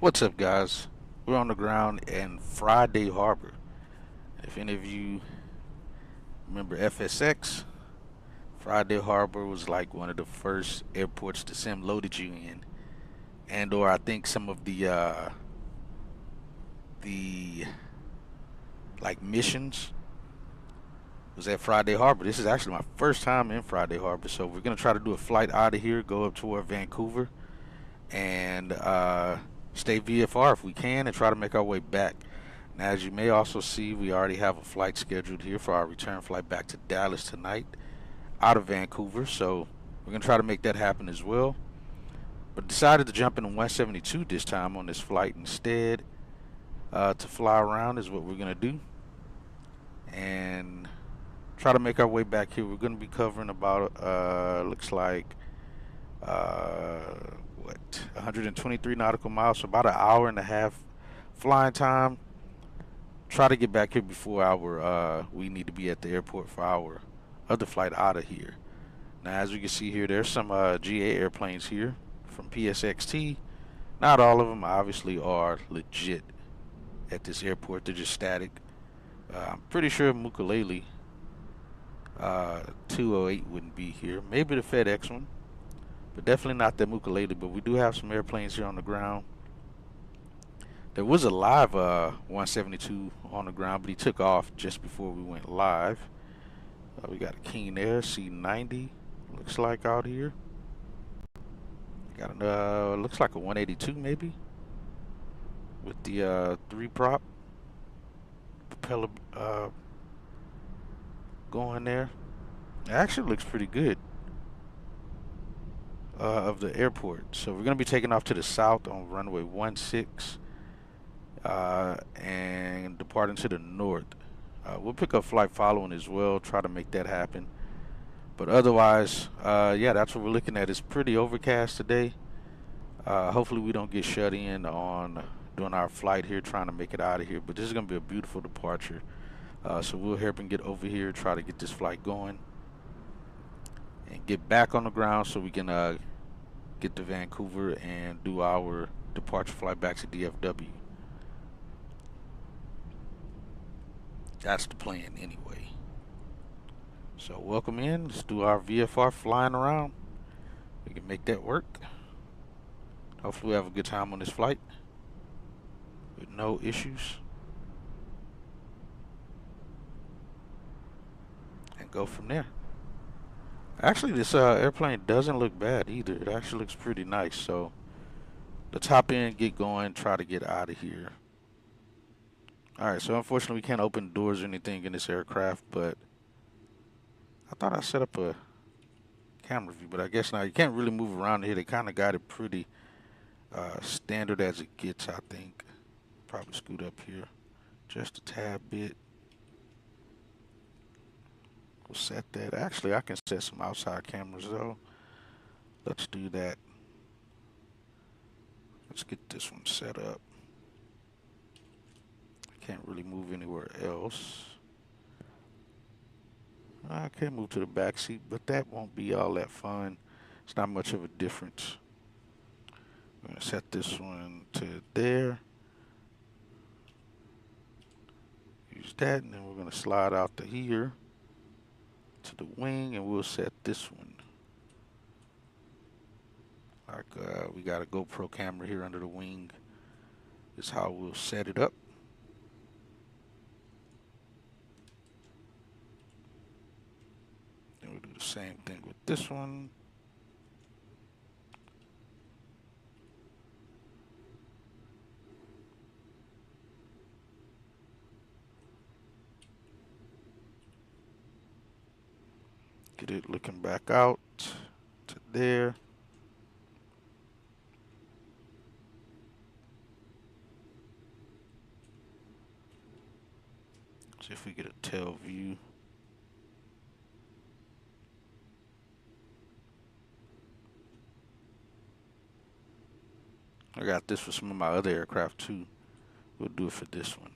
What's up, guys? We're on the ground in Friday Harbor. If any of you remember FSX, Friday Harbor was like one of the first airports the sim loaded you in, and or I think some of the like missions was at Friday Harbor. This is actually my first time in Friday Harbor, so we're gonna try to do a flight out of here, go up toward Vancouver, and stay VFR if we can, and try to make our way back. Now, as you may also see, we already have a flight scheduled here for our return flight back to Dallas tonight out of Vancouver, so we're going to try to make that happen as well. But decided to jump into 172 this time on this flight instead to fly around is what we're going to do and try to make our way back here. We're going to be covering about, looks like, what, 123 nautical miles, so about an hour and a half flying time. Try to get back here before our we need to be at the airport for our other flight out of here. Now, as you can see here, there's some GA airplanes here from PSXT. Not all of them obviously are legit at this airport. They're just static. I'm pretty sure Mukulele 208 wouldn't be here. Maybe the FedEx one, but definitely not the Mukulele. But we do have some airplanes here on the ground. There was a live 172 on the ground, but he took off just before we went live. We got a Keen Air C90, looks like out here. Got a looks like a 182 maybe, with the three prop propeller going there. It actually looks pretty good of the airport. So we're gonna be taking off to the south on runway 16 and departing to the north. We'll pick up flight following as well, try to make that happen. But otherwise, yeah, that's what we're looking at. It's pretty overcast today. Hopefully we don't get shut in on during our flight here, trying to make it out of here. But this is going to be a beautiful departure. So we'll help and get over here, try to get this flight going, and get back on the ground so we can get to Vancouver and do our departure flight back to DFW. That's the plan anyway. So welcome in. Let's do our VFR flying around. We can make that work. Hopefully we have a good time on this flight with no issues. And go from there. Actually, this airplane doesn't look bad either. It actually looks pretty nice. So let's hop in, get going, try to get out of here. Alright, so unfortunately we can't open doors or anything in this aircraft, but I thought I set up a camera view, but I guess not. You can't really move around here. They kind of got it pretty standard as it gets, I think. Probably scoot up here just a tad bit. We'll set that. Actually, I can set some outside cameras though. Let's do that. Let's get this one set up. I can't really move anywhere else. I can move to the back seat, but that won't be all that fun. It's not much of a difference. I'm going to set this one to there. Use that, and then we're going to slide out to here to the wing, and we'll set this one. Like we got a GoPro camera here under the wing. This is how we'll set it up. Then we'll do the same thing with this one. Get it looking back out to there. See if we get a tail view. I got this for some of my other aircraft too. We'll do it for this one.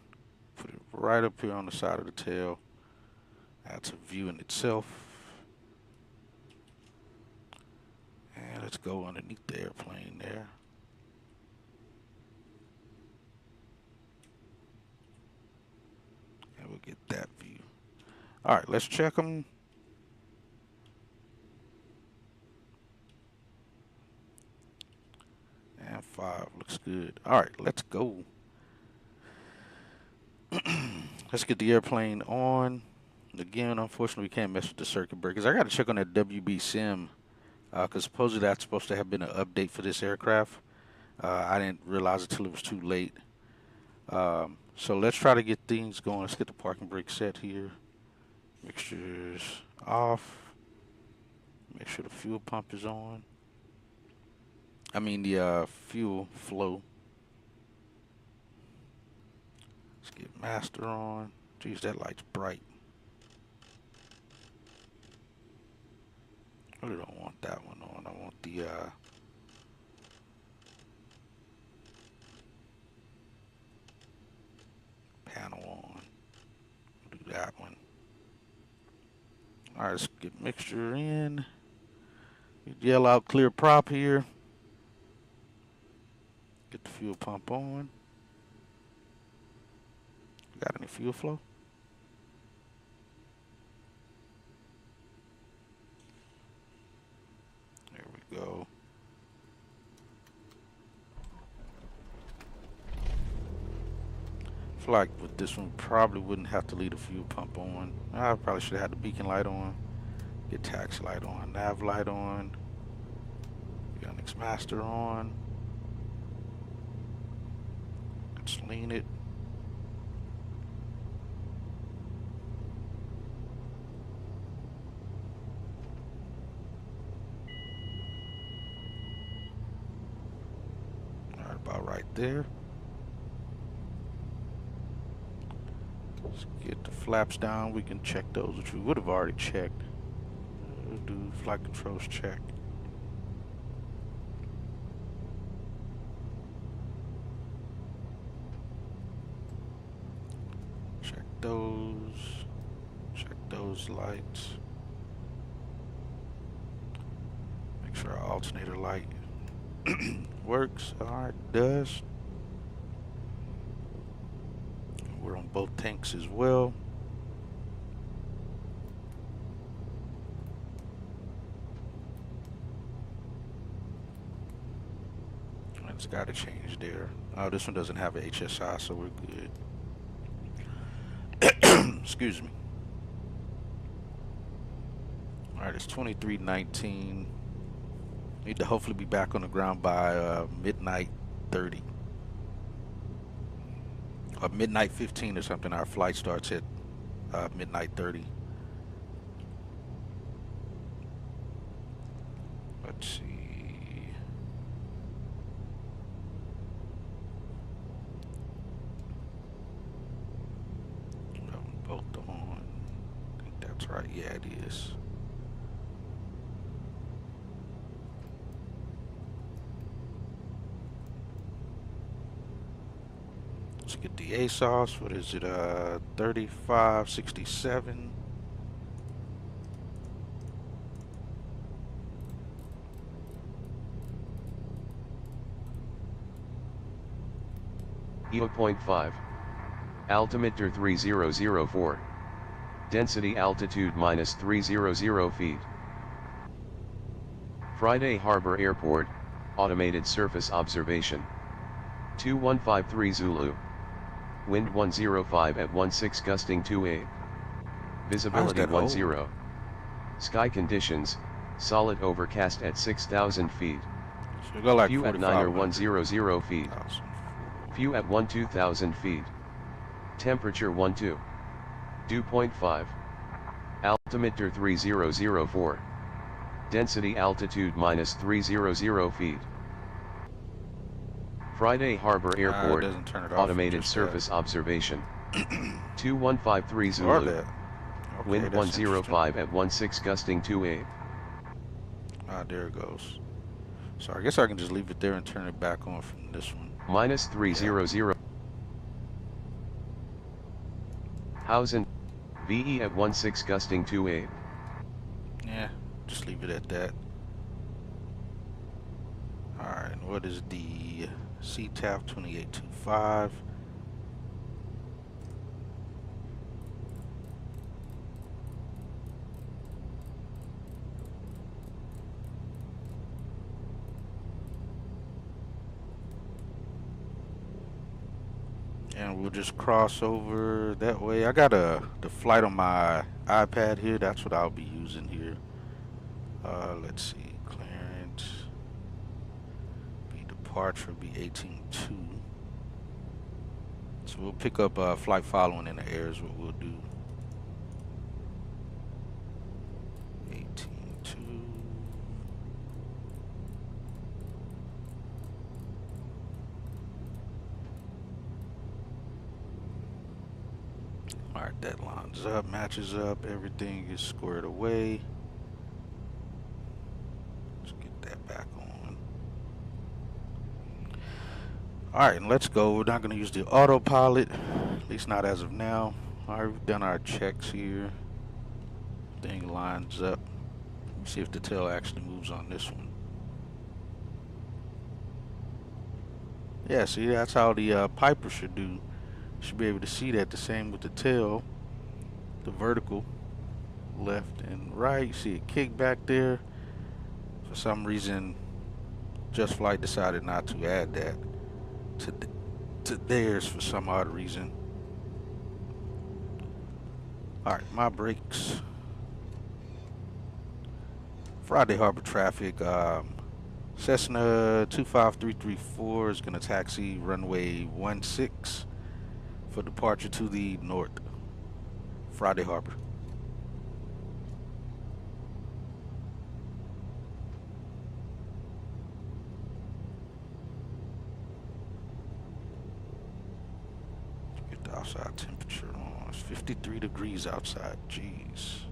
Put it right up here on the side of the tail. That's a view in itself. And let's go underneath the airplane there. we'll get that view. All right, let's check them. And 5 looks good. All right, let's go. Let's get the airplane on. Again, unfortunately, we can't mess with the circuit breakers. I got to check on that WB sim because supposedly that's supposed to have been an update for this aircraft. I didn't realize it till it was too late. So let's try to get things going. Let's get the parking brake set here. Mixtures off. Make sure the fuel pump is on. I mean the fuel flow. Let's get master on. Geez, that light's bright. I really don't want that one on. I want the panel on. We'll do that one. Alright, let's get mixture in. Yell out clear prop here. Get the fuel pump on. Got any fuel flow? There we go. I feel like with this one, probably wouldn't have to leave the fuel pump on. I probably should have had the beacon light on. Get taxi light on, nav light on. Unix master on. Let's lean it. Alright, about right there. Let's get the flaps down. We can check those, which we would have already checked. We'll do flight controls check. Check those lights. Make sure our alternator light works. Alright, does. We're on both tanks as well. It's got to change there. Oh, this one doesn't have a HSI, so we're good. Excuse me. Alright, it's 23:19. Need to hopefully be back on the ground by midnight 30. Or midnight 15 or something. Our flight starts at midnight 30. Let's see. Both on. I think that's right. Yeah, it is. Let's get the ASOS. What is it? 3567. EO.5. Altimeter 3004. Density altitude minus 300 feet. Friday Harbor Airport, automated surface observation. 2153 Zulu. Wind 105 at 16 gusting 28. Visibility 10. Sky conditions, solid overcast at 6,000 feet. So go like Few at 9 or 100 feet. Awesome. Few at 12,000 feet. Temperature 12. Dew point 5. Altimeter 3004. Density altitude minus 300 feet. Friday Harbor Airport, automated surface observation. 2153 Zulu. Okay, Wind 105 at 16 gusting 28. Ah, there it goes. So I guess I can just leave it there and turn it back on from this one. Minus 300. Hausen, VE at 16 gusting 28. Yeah, just leave it at that. Alright, and what is the CTAF 2825? And we'll just cross over that way. I got the flight on my iPad here. That's what I'll be using here. Let's see, clearance. Be departure be 18.2. So we'll pick up flight following in the air is what we'll do. 18.2. Alright, that lines up, matches up, everything is squared away. Let's get that back on. Alright, and let's go. We're not going to use the autopilot, at least not as of now. Alright, we've done our checks here. Thing lines up. Let me see if the tail actually moves on this one. Yeah, see, that's how the Piper should do. You should be able to see that. The same with the tail. The vertical, left and right. You see it kick back there. For some reason, Just Flight decided not to add that to theirs for some odd reason. Alright, my brakes. Friday Harbor traffic. Cessna 25334 is going to taxi runway 16 for departure to the north. Friday Harbor. Get the outside temperature on. It's 53 degrees outside. Jeez.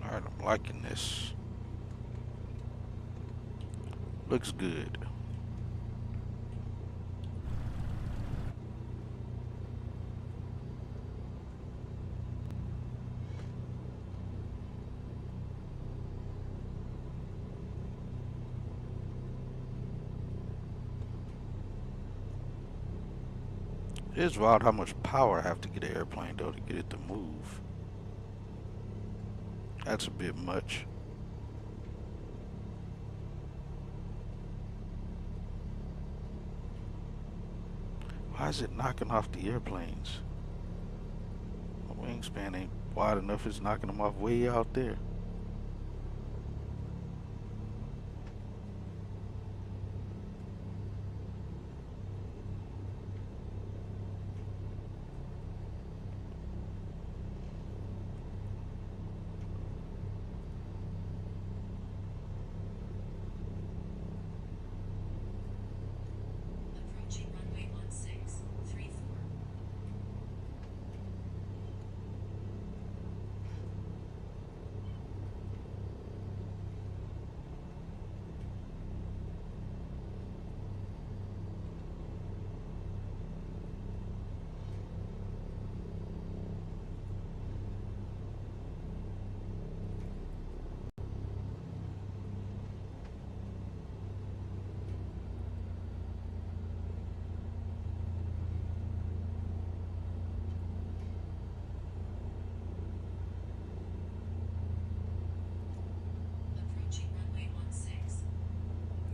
Alright, I'm liking this. Looks good. It is wild how much power I have to get an airplane though to get it to move. That's a bit much. Why is it knocking off the airplanes? My wingspan ain't wide enough, it's knocking them off way out there.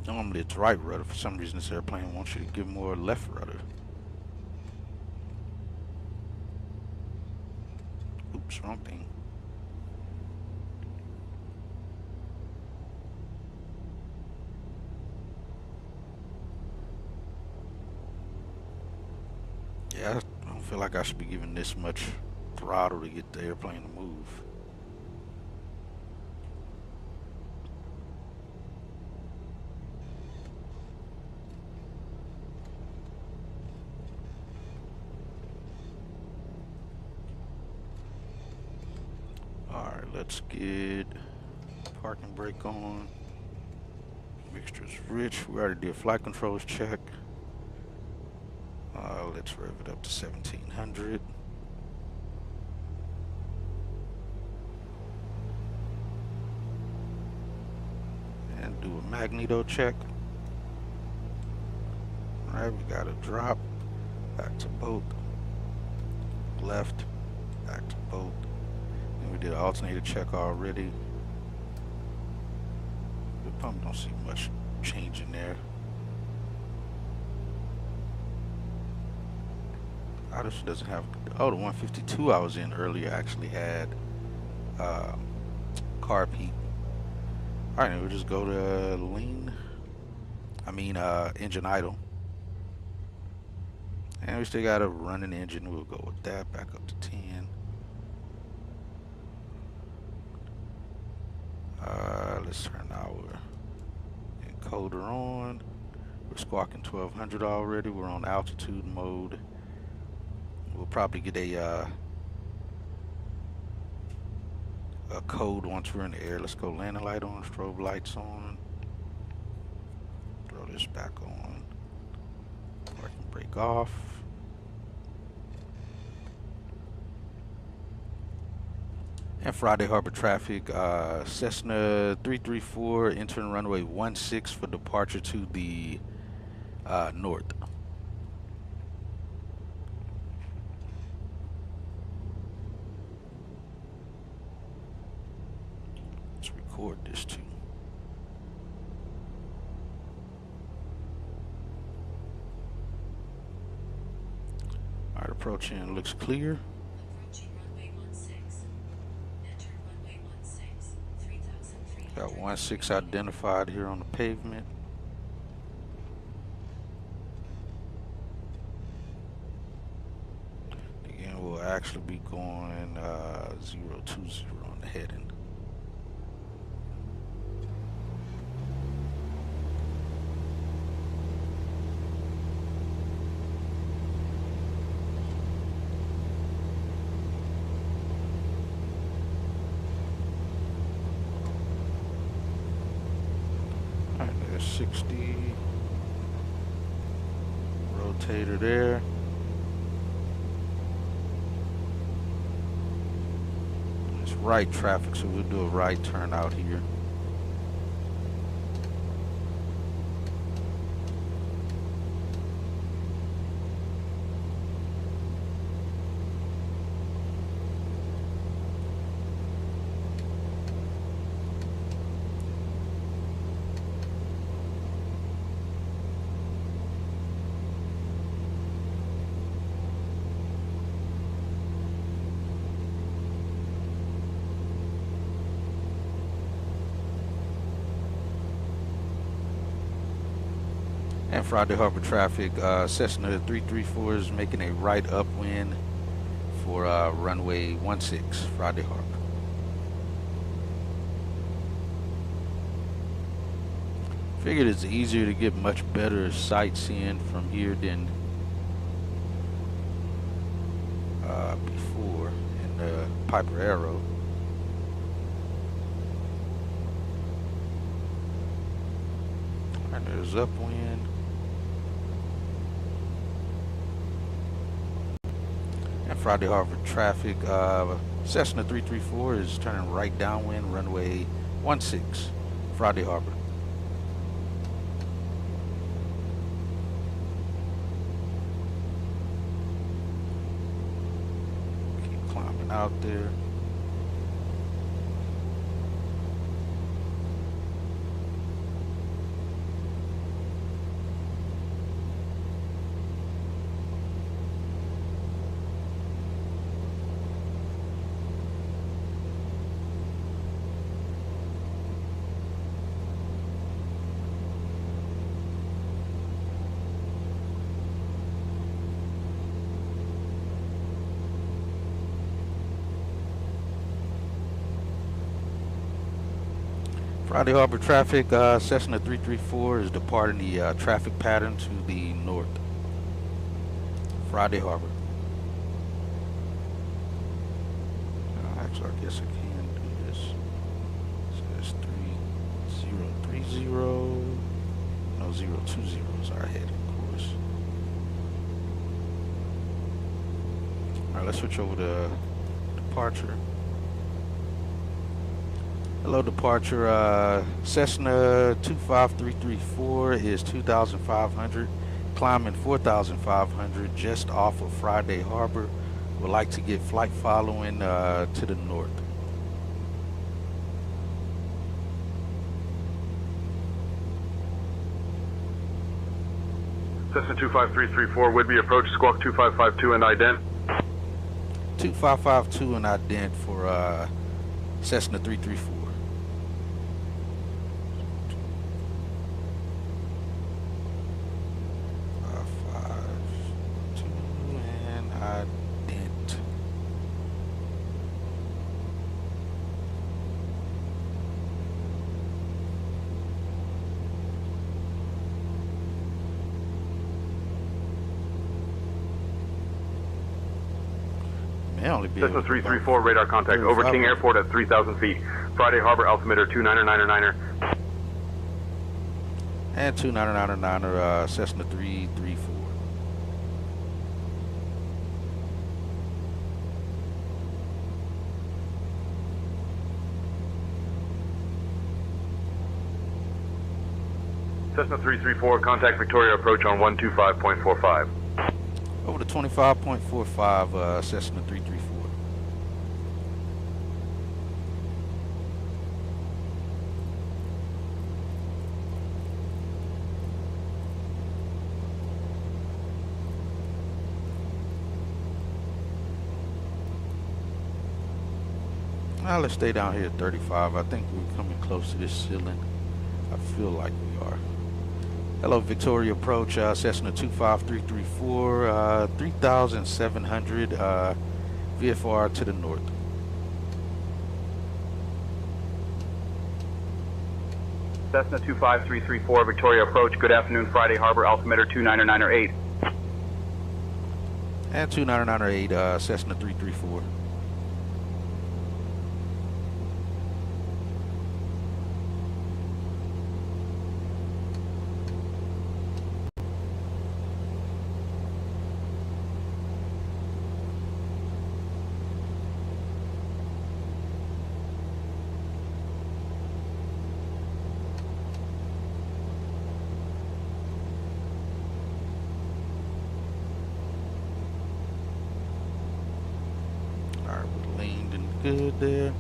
Normally it's right rudder. For some reason this airplane wants you to give more left rudder. Oops, wrong thing. Yeah, I don't feel like I should be giving this much throttle to get the airplane to move. Let's get parking brake on. Mixture's rich. We already did flight controls check. Let's rev it up to 1700. And do a magneto check. Alright, we got a drop. Back to boat. Left. Back to boat. And we did an alternator check already. The pump don't see much change in there. This doesn't have, oh, the 152 I was in earlier actually had carb heat. All right, we'll just go to lean. Engine idle. And we still got a running engine. We'll go with that back up to 10. Let's turn our encoder on. We're squawking 1200 already. We're on altitude mode. We'll probably get a code once we're in the air. Let's go landing light on, strobe lights on. Throw this back on. Parking brake off. And Friday Harbor traffic, Cessna 334 entering runway 16 for departure to the north. Record this too. Alright, approaching looks clear. Approaching runway 16. Enter runway 16. 3,300. Got 16 identified here on the pavement. Again, we'll actually be going 020 on the heading. Alright, there's 60. Rotator there. It's right traffic, so we'll do a right turn out here. And Friday Harbor traffic, Cessna 334 is making a right upwind for runway 16, Friday Harbor. Figured it's easier to get much better sightseeing from here than before in the Piper Arrow. And there's upwind. And Friday Harbor traffic, Cessna 334 is turning right downwind, runway 16, Friday Harbor. Keep climbing out there. Friday Harbor traffic, Cessna 334 is departing the traffic pattern to the north. Friday Harbor. Actually, I guess I can do this. 030. No, 020 is our head, of course. All right, let's switch over to departure. Hello, departure. Cessna 25334 is 2,500. Climbing 4,500 just off of Friday Harbor. Would like to get flight following to the north. Cessna 25334, Whidbey approach, squawk 2552 and ident. 2552 and ident for Cessna 334. Cessna 334, radar contact over King Airport at 3,000 feet. Friday Harbor altimeter 299er. And 299er, Cessna 334. Cessna 334, contact Victoria approach on 125.45. Over to 25.45, Cessna 334. Now let's stay down here at 35. I think we're coming close to this ceiling. I feel like we are. Hello, Victoria approach, Cessna 25334, 3,700 VFR to the north. Cessna 25334, Victoria approach, good afternoon, Friday Harbor altimeter 299er8. And 299er8, Cessna 334. Good there.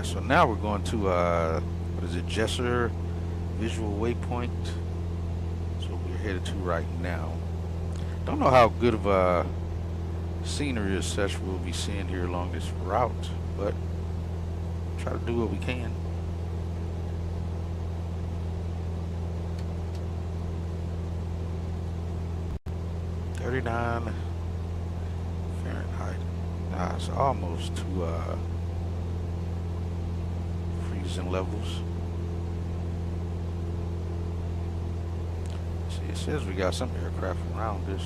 So now we're going to what is it, Jesser visual waypoint. So we're headed to right now. Don't know how good of a scenery as such we'll be seeing here along this route, but try to do what we can. (39 Fahrenheit). Nah, it's almost to freezing levels. See, it says we got some aircraft around this.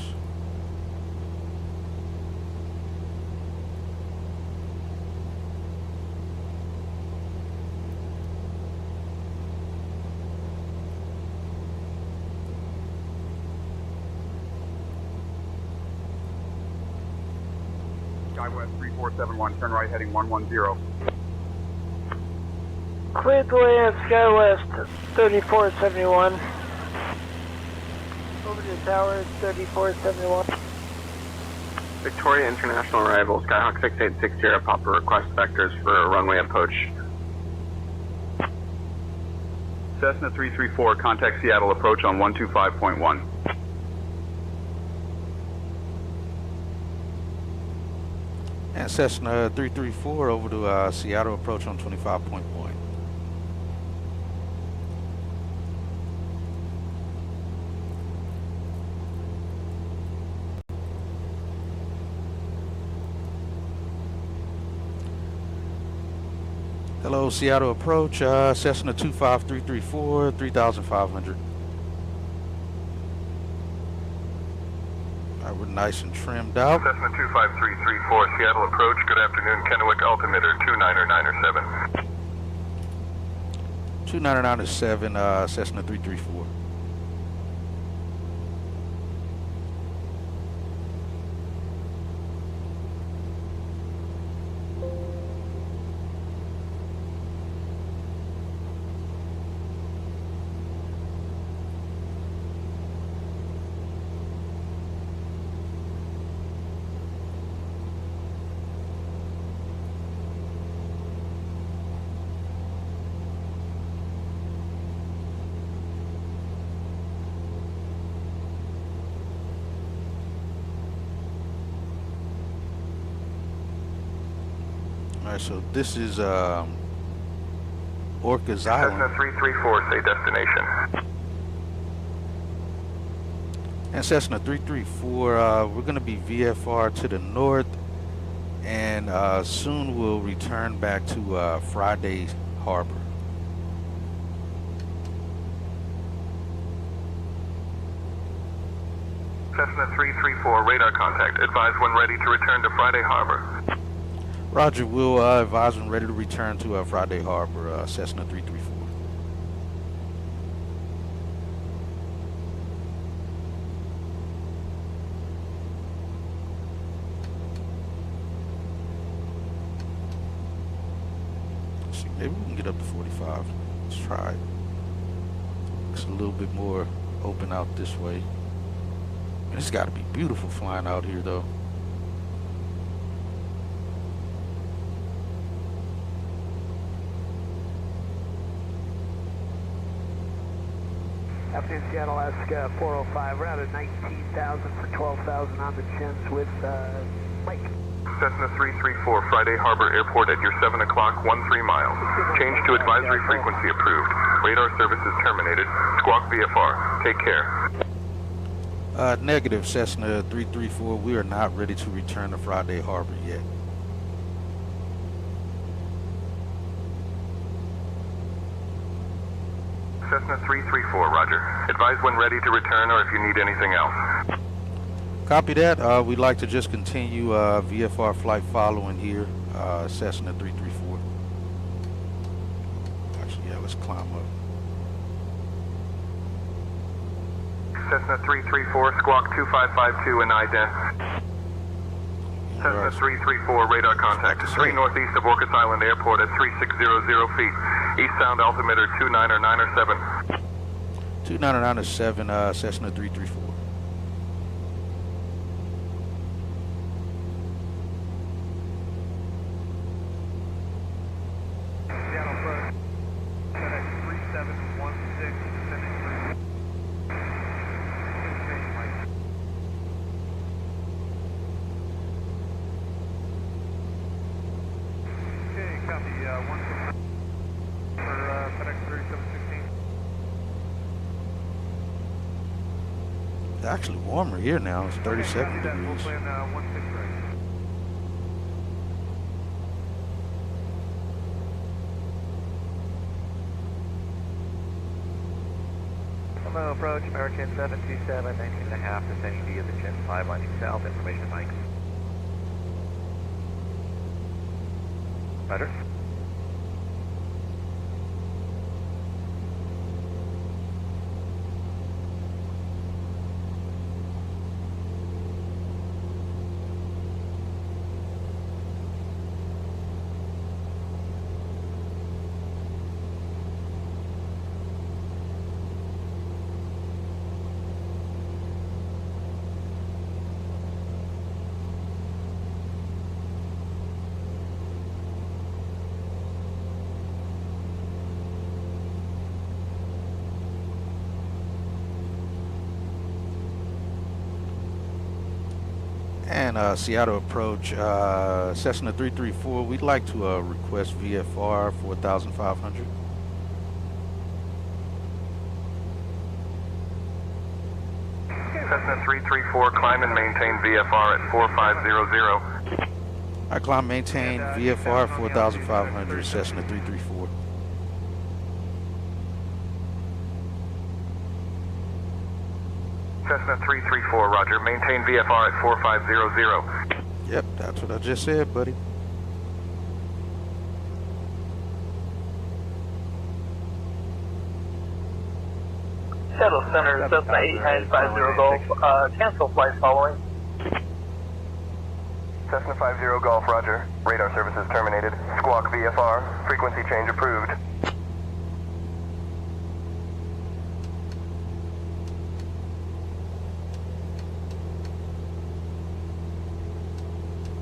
SkyWest 3471, turn right heading 110. Clear the way at SkyWest 3471. Over to tower 3471. Victoria International arrival, Skyhawk 6860, Papa request vectors for a runway approach. Cessna 334, contact Seattle approach on 125.1. And Cessna 334 over to Seattle approach on 25.1. Hello, Seattle approach, Cessna 25334, 3,500. All right, we're nice and trimmed out. Cessna 25334, Seattle approach, good afternoon, Kennewick altimeter 29907. 29907, Cessna 334. Alright, so this is Orcas Island. Cessna 334, say destination. And Cessna 334, we're going to be VFR to the north, and soon we'll return back to Friday Harbor. Cessna 334, radar contact, advise when ready to return to Friday Harbor. Roger, we'll advise when ready to return to Friday Harbor, Cessna 334. Let's see, maybe we can get up to 45. Let's try it. It's a little bit more open out this way. And it's got to be beautiful flying out here, though. Afternoon, Seattle, Alaska 405. We're out at 19,000 for 12,000 on the chins with Mike. Cessna 334, Friday Harbor Airport at your 7 o'clock, 13 miles. Change to advisory frequency approved. Radar services terminated. Squawk VFR. Take care. Negative, Cessna 334. We are not ready to return to Friday Harbor yet. Cessna 334, roger. Advise when ready to return or if you need anything else. Copy that. We'd like to just continue VFR flight following here, Cessna 334. Actually, yeah, let's climb up. Cessna 334, squawk 2552 and ident. Cessna 334, radar contact. 3 northeast of Orcas Island Airport at 3600 feet. Eastbound altimeter 29907. 29907, Cessna 334. Seattle approach. FedEx 3716, sending through. Okay, copy 169 for FedEx 3716. It's actually warmer here now. It's 37 degrees. Plan 163. Hello, approach American 727, 19.5, descending via the Chin 5, landing south, information Mike. Roger. And Seattle approach, Cessna 334. We'd like to request VFR 4,500. Cessna 334, climb and maintain VFR at 4500. I climb, maintain VFR at 4,500, Cessna 334. Cessna 334, roger. Maintain VFR at 4500. Yep, that's what I just said, buddy. Shuttle Center, Cessna 8950 Golf, cancel flight following. Cessna 50 Golf, roger. Radar services terminated. Squawk VFR. Frequency change approved.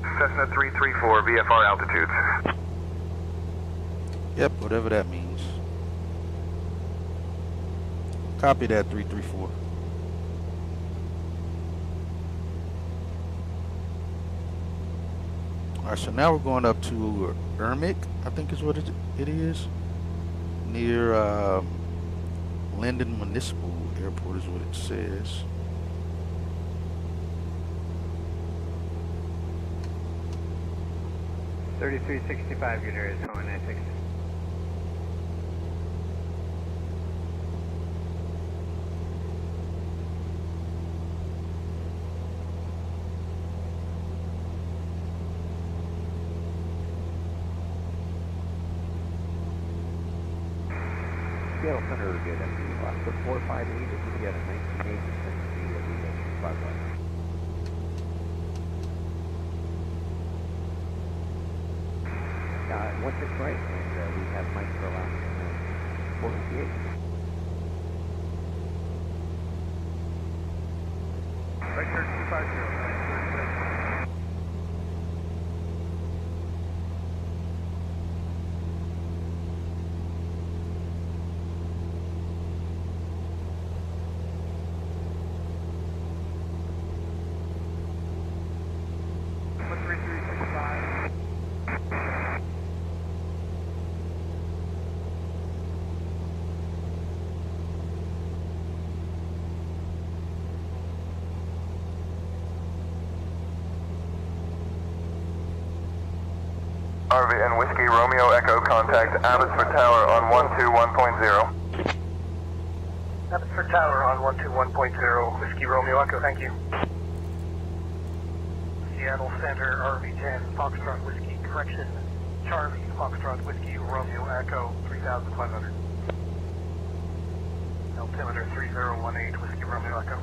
Cessna 334, VFR altitudes. Yep, whatever that means. Copy that, 334. Alright, so now we're going up to Ermic, I think is what it is. Near Linden Municipal Airport is what it says. $3365 unit is calling 960. Seattle Center, good. Last for 458, we got a 1980 5 16 right, and we have Mike for last 458. Right here, 250. RV and Whiskey Romeo Echo contact Abbotsford Tower on 121.0. Abbotsford Tower on 121.0, Whiskey Romeo Echo, thank you. Seattle Center, RV10, Foxtrot Whiskey, correction, Charlie, Foxtrot Whiskey Romeo Echo, 3,500. Altimeter 3018, Whiskey Romeo Echo.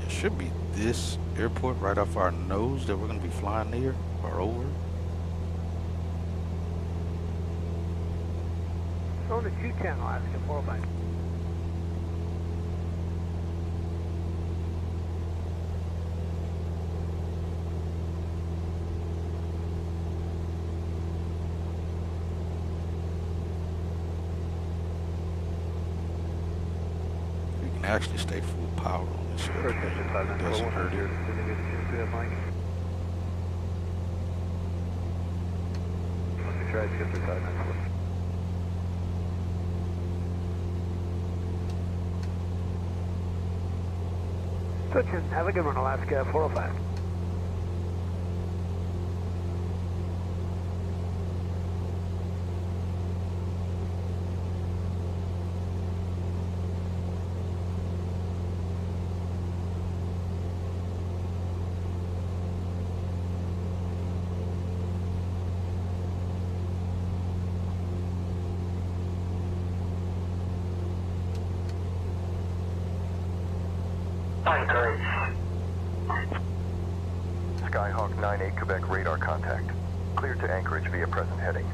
Should be this airport right off our nose that we're going to be flying near or over. On the 210, Alaska 405. We can actually stay full power on this airport. It doesn't hurt it. Try to get the 594. Switching, have a good one, Alaska 405. Skyhawk 98 Quebec radar contact. Cleared to Anchorage via present heading.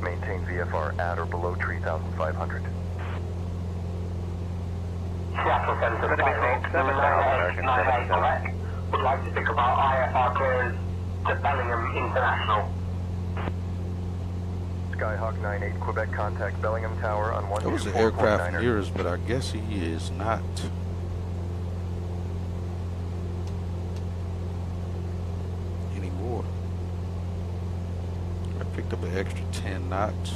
Maintain VFR at or below 3,500. Seattle Center, Quebec. Would like to think about IFR clearance to Bellingham International. Skyhawk 98 Quebec, contact Bellingham Tower on That was an aircraft 124.9er. near us, but I guess he is not. Anymore. I picked up an extra 10 knots.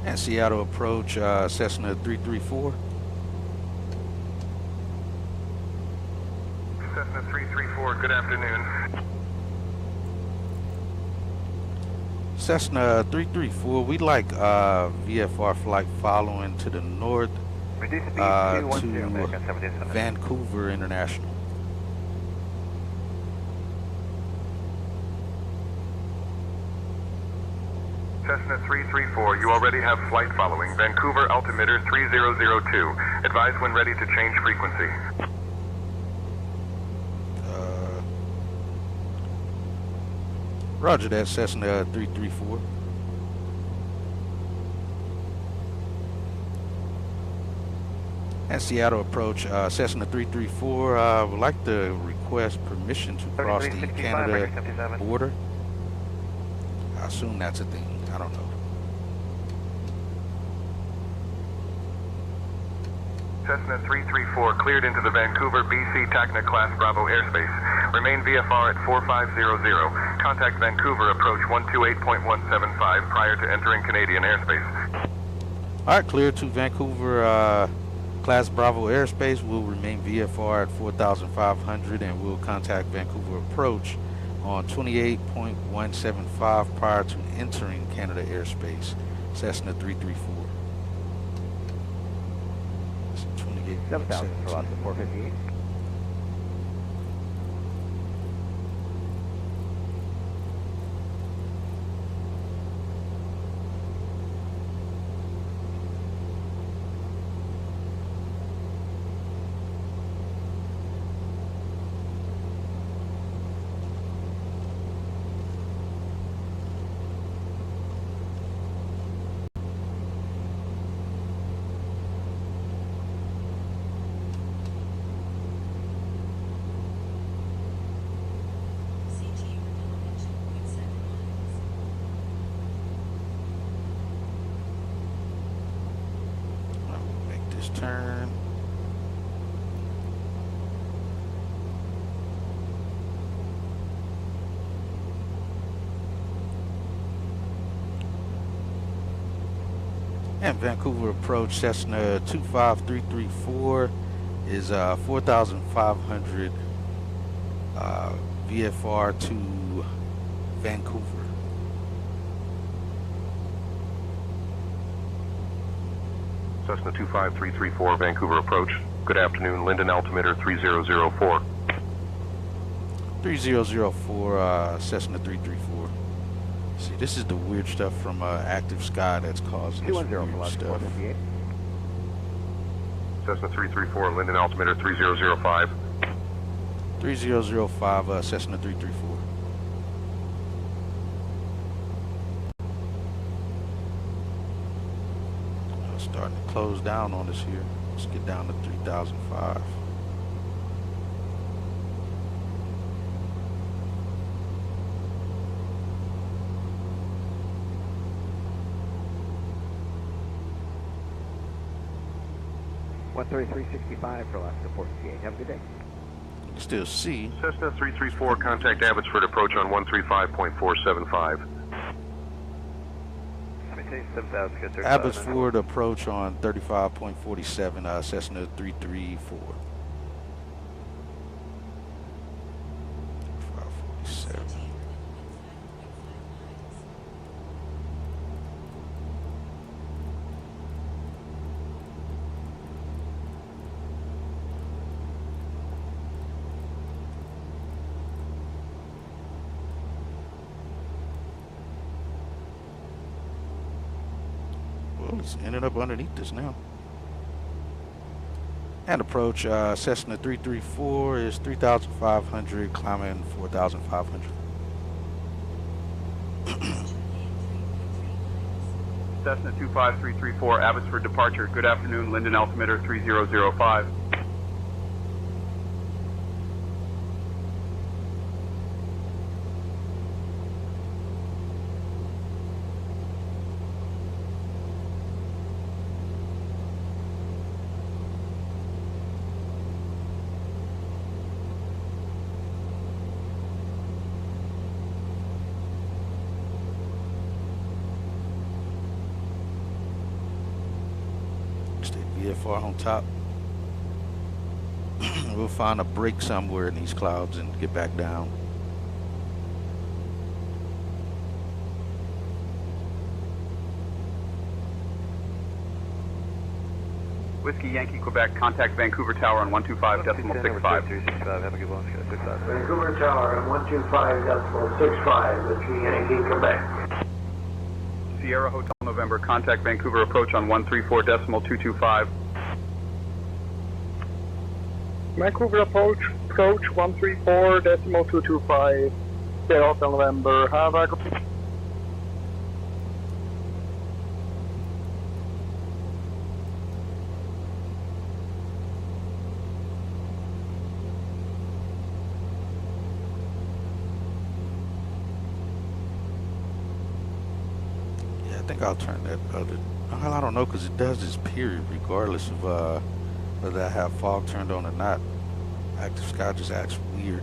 And Seattle approach, Cessna 334. Cessna 334, good afternoon. Cessna 334, we like VFR flight following to the north Reduce speed to 210, American 77. Vancouver International. Cessna 334, you already have flight following Vancouver altimeter 3002. Advise when ready to change frequency. Roger that, Cessna 334. And Seattle approach, Cessna 334, would like to request permission to cross the 3365, Canada American 77. border. I assume that's a thing. I don't know. Cessna 334 cleared into the Vancouver, BC Tacna Class Bravo airspace. Remain VFR at 4500. Contact Vancouver approach 128.175 prior to entering Canadian airspace. All right, clear to Vancouver Class Bravo airspace. We'll remain VFR at 4,500 and we'll contact Vancouver approach on 28.175 prior to entering Canada airspace. Cessna 334. 7,000 for lots of 458. CT acknowledged. 0.7 miles. I'll make this turn. And Vancouver approach, Cessna 25334 is 4,500 VFR to Vancouver. Cessna 25334 Vancouver approach. Good afternoon, Linden altimeter 3004. 3004 Cessna 334. See, this is the weird stuff from Active Sky that's causing this 210 for weird lots of stuff. 458. Cessna 334 Linden altimeter 3005. 3005 Cessna 334. Starting to close down on us here. Let's get down to 3005. One 3365 for lots of 458. Have a good day. Still see. Cessna 334 contact Abbotsford approach on 135.475. Let me say 7,000, good 35. Abbotsford approach on 35.47 Cessna 334. 547. CT 115.5 miles. Well, it's ended up underneath this now. And approach Cessna 334 is 3,500, climbing 4,500. Cessna 25334, Abbotsford departure. Good afternoon, Linden altimeter 3005. Stay VFR on top. We'll find a break somewhere in these clouds and get back down. Whiskey Yankee Quebec, contact Vancouver Tower on 125.65. 365, have a good one, 65. Vancouver Tower on 125.65, Whiskey Yankee, Quebec. Sierra Hotel November, contact Vancouver approach on 134.225. Vancouver approach 134.225. Sierra Hotel November, have a good. Yeah, I think I'll turn that other. Well, I don't know, because it does this period regardless of whether I have fog turned on or not. Active sky just acts weird.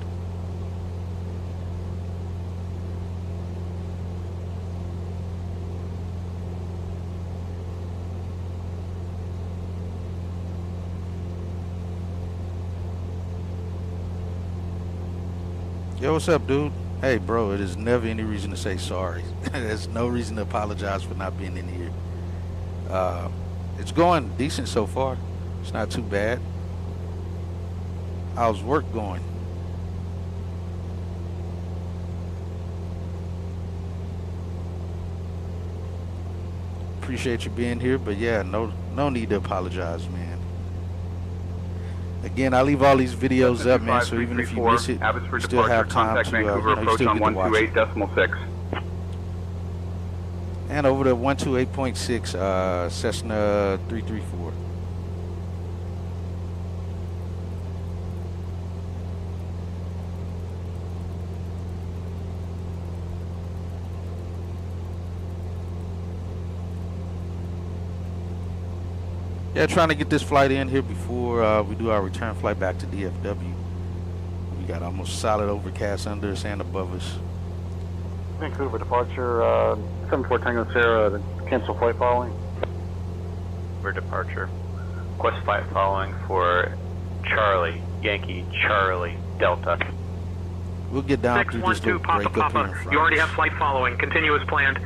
Yo, what's up, dude? Hey, bro, it is never any reason to say sorry. There's no reason to apologize for not being in here. It's going decent so far. It's not too bad. How's work going? Appreciate you being here, but yeah, no need to apologize, man. Again, I leave all these videos up, man, so even if you miss it, you still have time to, Vancouver you approach still on get to watch it. 128.6. And over to 128.6, Cessna 334. Yeah, trying to get this flight in here before we do our return flight back to DFW. We got almost solid overcast under us and above us. Vancouver departure, 74 Tango Sierra, cancel flight following. For departure. Request flight following for Charlie, Yankee, Charlie, Delta. We'll get down through this little break up here in front. You already have flight following, continue as planned.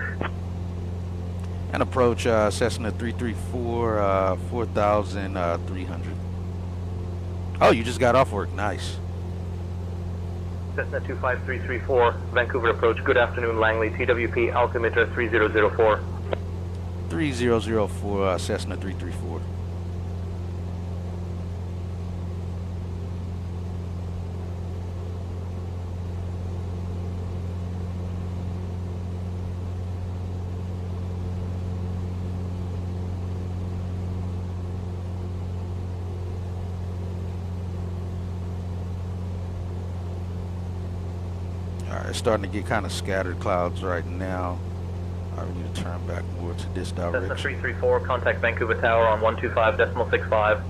And approach Cessna 334, 4,300. Oh, you just got off work. Nice. Cessna 25334, Vancouver approach. Good afternoon, Langley. TWP altimeter 3004. 3004, Cessna 334. It's starting to get kind of scattered clouds right now. I need to turn back more to this Cessna direction. 334, contact Vancouver Tower on 125.65.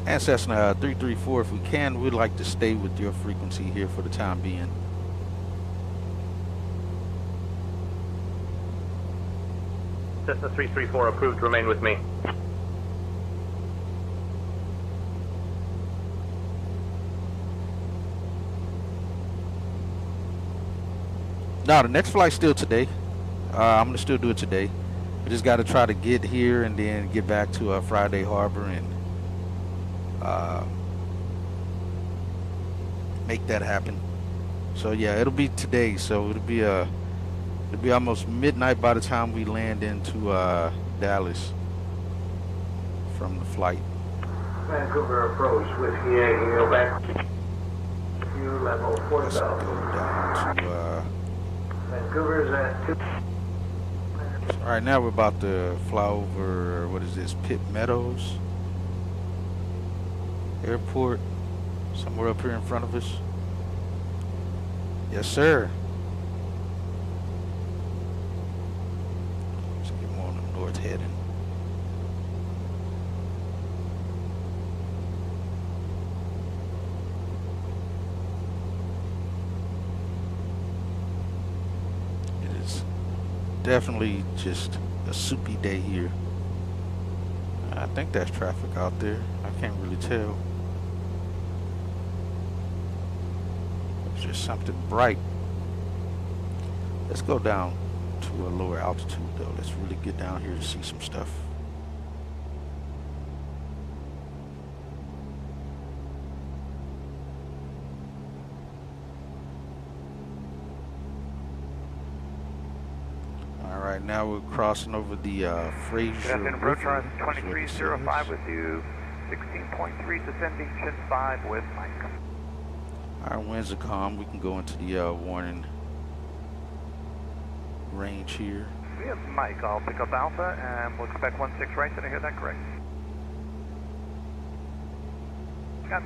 And Cessna 334, if we can, we'd like to stay with your frequency here for the time being. Cessna 334 approved, remain with me. No, the next flight's still today. I'm gonna still do it today. We just got to try to get here and then get back to Friday Harbor and make that happen. So yeah, it'll be today. So it'll be It'll be almost midnight by the time we land into Dallas from the flight. Vancouver approach, Whiskey Yankee, go back. Q level Let's 4000. go down to Vancouver's at 2. all right, now we're about to fly over, what is this, Pitt Meadows Airport, somewhere up here in front of us. Yes, sir. Let's get more on the north heading. It is definitely just a soupy day here. I think that's traffic out there. I can't really tell. It's just something bright. Let's go down to a lower altitude though. Let's really get down here to see some stuff. All right, now we're crossing over the Fraser Good afternoon, River. approach on That's what it 2305 says. with you. 16.3 descending chin 5 with Mike. Our winds are calm. We can go into the warning range here. We have Mike. I'll pick up Alpha and we'll expect 16 right. Did I hear that correct? Got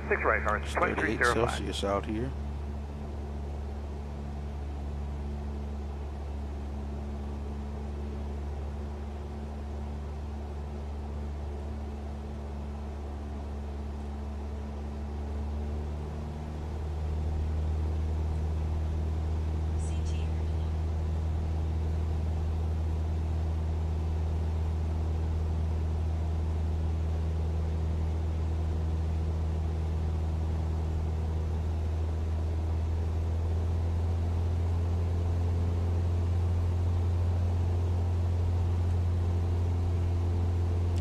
16 right, Horace. It's 38 2305. Celsius out here. CT below.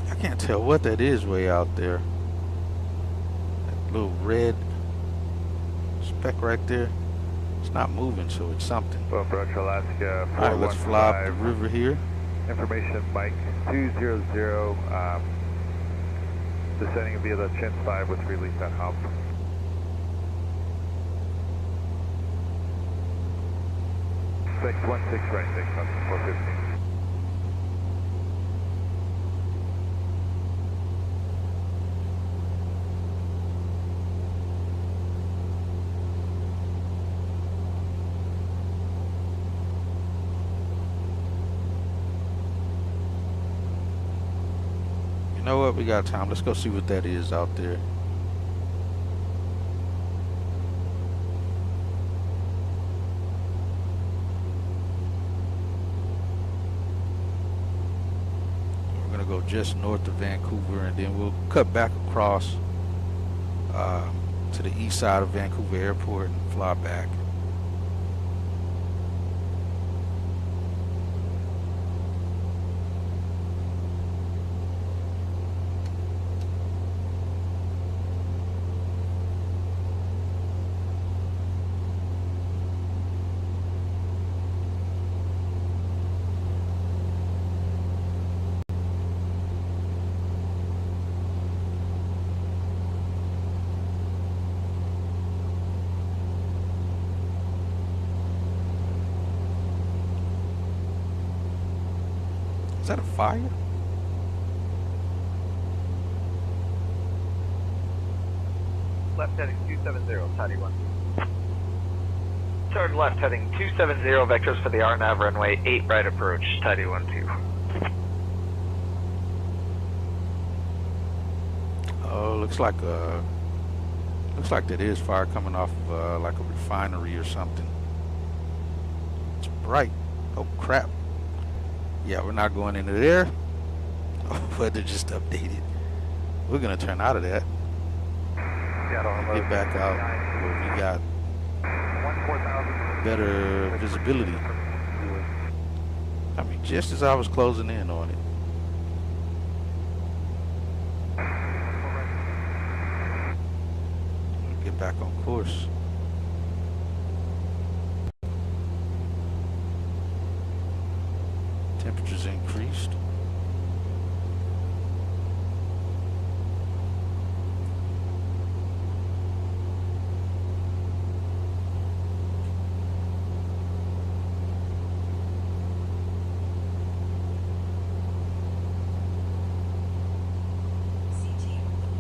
I can't tell what that is way out there. That little red speck right there. It's not moving, so it's something. So approach Alaska All right, let's fly up the river here. Information Mike 200, descending via the chin 5 with release at hump. Six 16 right, takes up to 415. You know what? We got time. Let's go see what that is out there. We're gonna go just north of Vancouver, and then we'll cut back across to the east side of Vancouver Airport and fly back. Is that a fire? Left heading 270, Toddy 1. Turn left heading 270 vectors for the RNAV runway 8 right approach, Tidy 12. Oh, looks like that is fire coming off of like a refinery or something. It's bright. Oh crap. Yeah, we're not going into there. Oh, weather just updated. We're gonna turn out of that. Get back out where we got better visibility. I mean, just as I was closing in on it. Get back on course. Temperatures increased.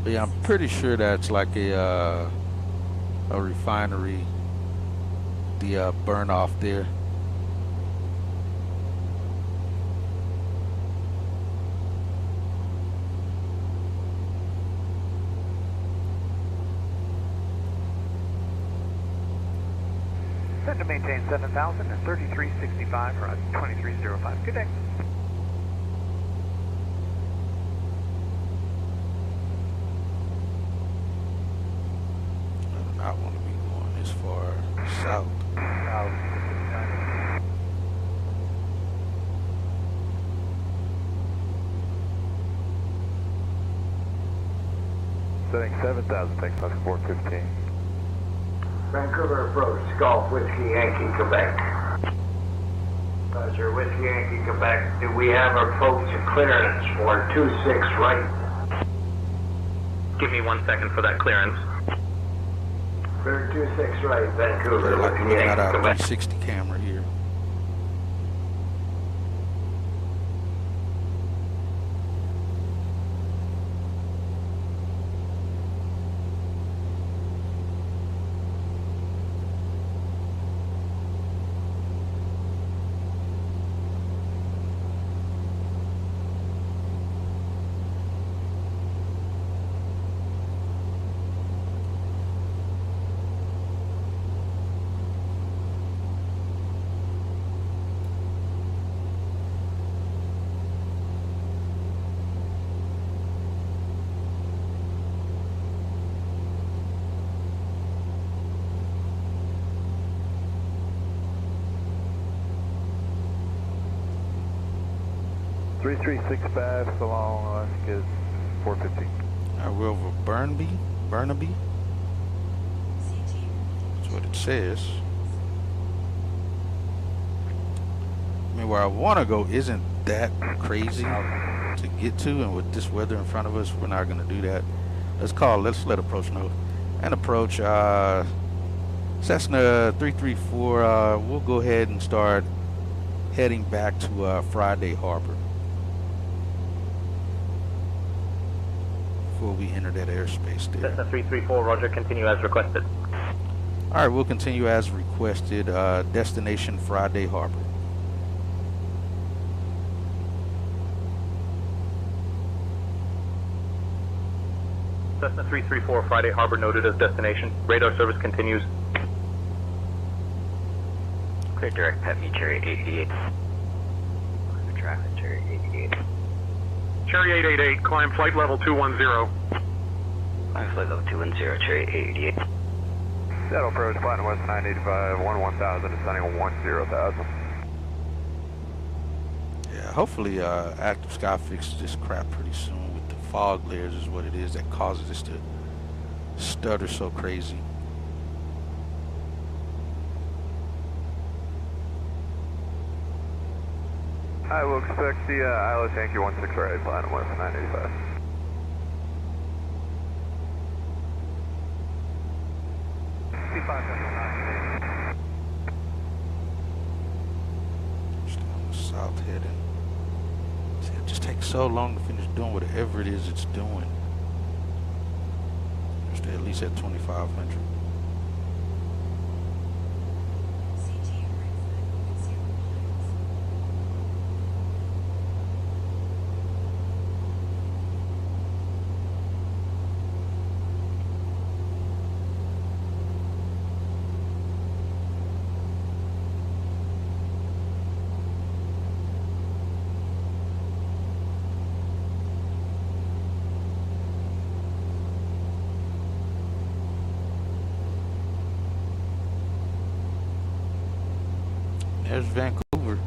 But yeah, I'm pretty sure that's like a refinery, the burn off there. Set to maintain 7,000 and 3365 for 2305. Good day. I do not want to be going this far south. Setting 7,000, thanks, 415. Vancouver approach, Golf Whiskey Yankee, Quebec. Roger, Whiskey Yankee, Quebec. Do we have approach clearance for 26 right? Give me 1 second for that clearance. Clear 26 right, Vancouver, They're like Whiskey looking at Yankee, our Quebec. 360 camera here. Three 365 along is 415. We're over Burnaby. CT. That's what it says. I mean, where I want to go isn't that crazy to get to, and with this weather in front of us, we're not going to do that. Let's let approach know. And approach, Cessna 334, we'll go ahead and start heading back to Friday Harbor before we enter that airspace there. Cessna 334, roger, continue as requested. All right, we'll continue as requested. Destination Friday Harbor. Cessna 334, Friday Harbor noted as destination. Radar service continues. Clear direct, pet me, Cherry 88. Clear traffic, Cherry 88. Cherry 888, climb flight level 210. Climb flight level 210, Cherry 888. Settle approach, Platinum West 985, 1000, descending on 10,000. Yeah, hopefully Active Sky fixes this crap pretty soon. With the fog layers is what it is that causes us to stutter so crazy. I will expect the ILS Yankee 168, Platinum West 985. Just on the south heading. See, it just takes so long to finish doing whatever it is it's doing. Just at least at 2,500. CT right side, 0 miles. There's Vancouver.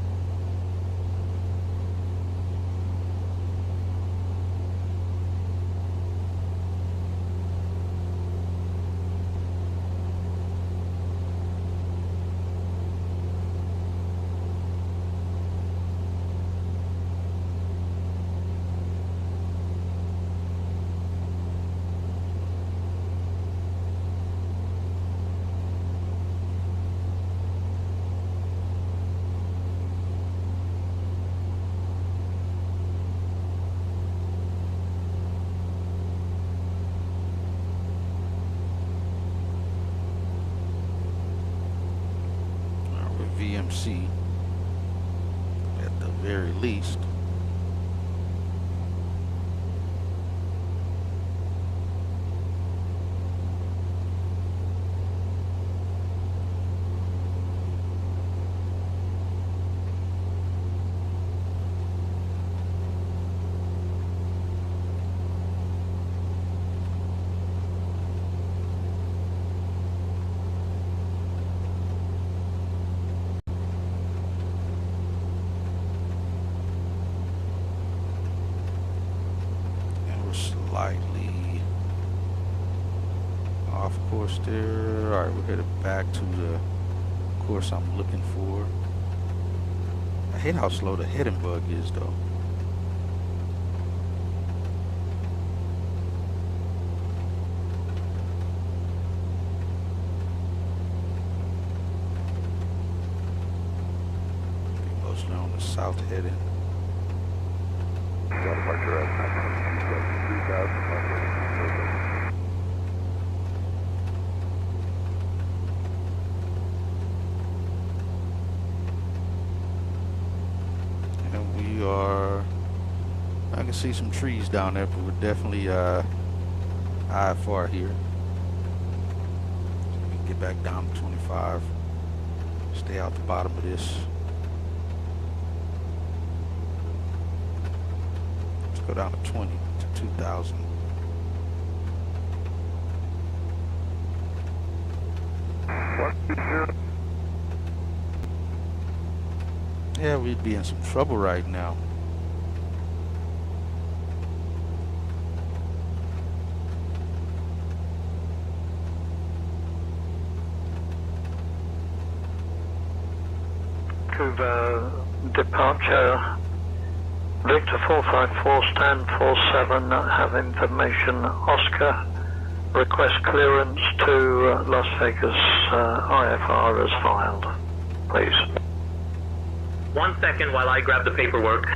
VMC at the very least. Slightly off course there. Alright, we're headed back to the course I'm looking for. I hate how slow the heading bug is though. Be mostly on the south heading. Departure at 3000. And we are, I can see some trees down there, but we're definitely IFR here. So we can get back down to 25. Stay out the bottom of this. Go down to 20 to 2,000. Yeah, we'd be in some trouble right now. Vancouver departure. Victor 454, stand 47, have information. Oscar, request clearance to Las Vegas, IFR as filed, please. 1 second while I grab the paperwork.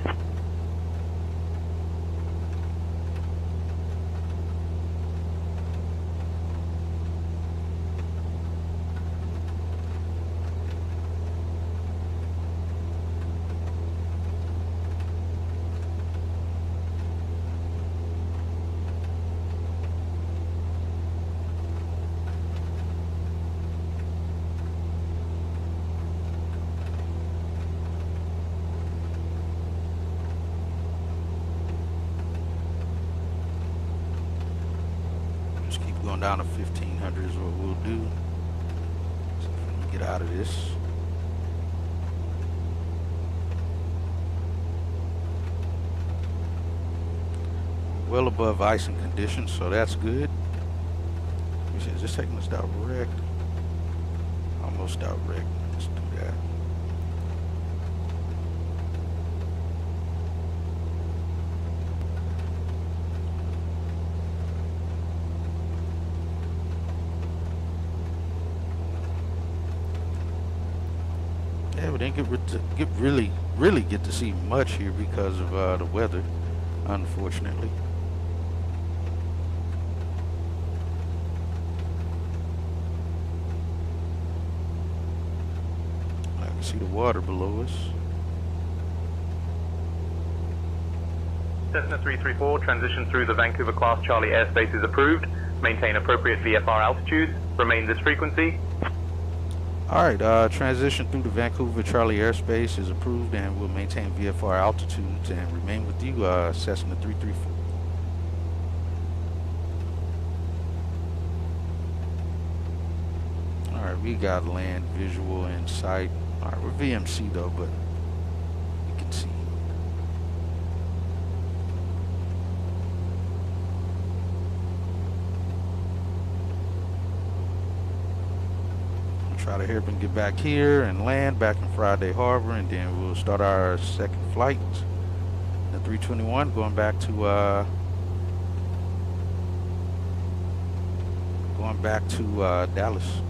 Going down to 1500 is what we'll do. So if we can get out of this. Well above icing conditions, so that's good. Is this taking us direct? Almost direct. Let's do that. Yeah, we didn't really get to see much here because of the weather, unfortunately. I can see the water below us. Cessna 334, transition through the Vancouver class Charlie airspace is approved. Maintain appropriate VFR altitude. Remain this frequency. Alright, transition through the Vancouver Charlie airspace is approved and we'll maintain VFR altitudes and remain with you, Cessna 334. Alright, we got land visual in sight. Alright, we're VMC though, but you can see. Try to hairpin get back here and land back in Friday Harbor, and then we'll start our second flight. The 321 going back to Dallas.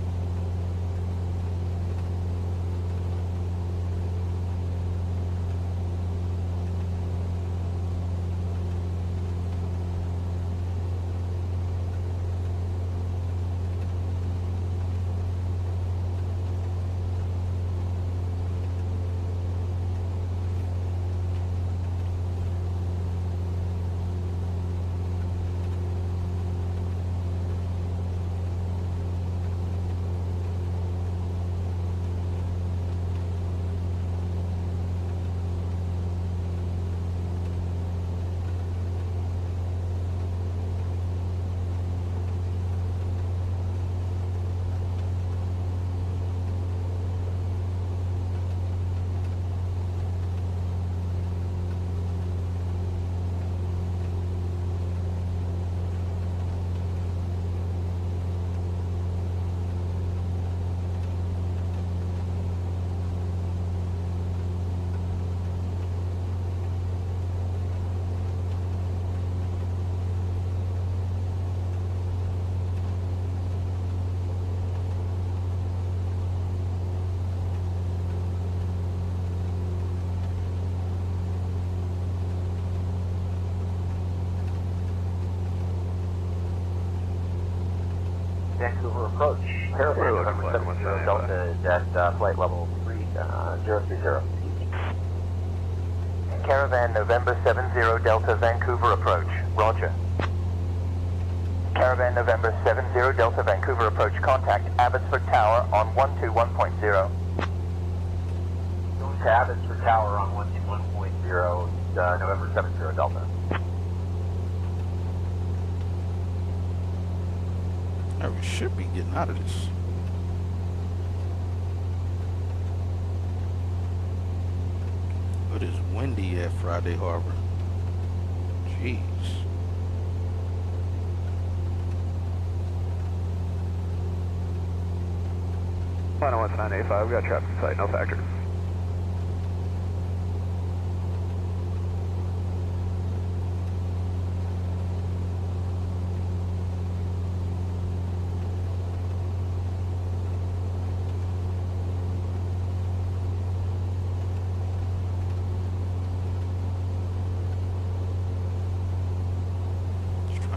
Vancouver approach. Caravan November 70 Delta at flight level 3030. Caravan November 70 Delta Vancouver approach. Roger. Caravan November 70 Delta Vancouver approach. Contact Abbotsford Tower on 121.0. Going to Abbotsford Tower on 121.0, November 70 Delta. We should be getting out of this. It is windy at Friday Harbor. Jeez. Final 1985, we got traffic in sight, no factor.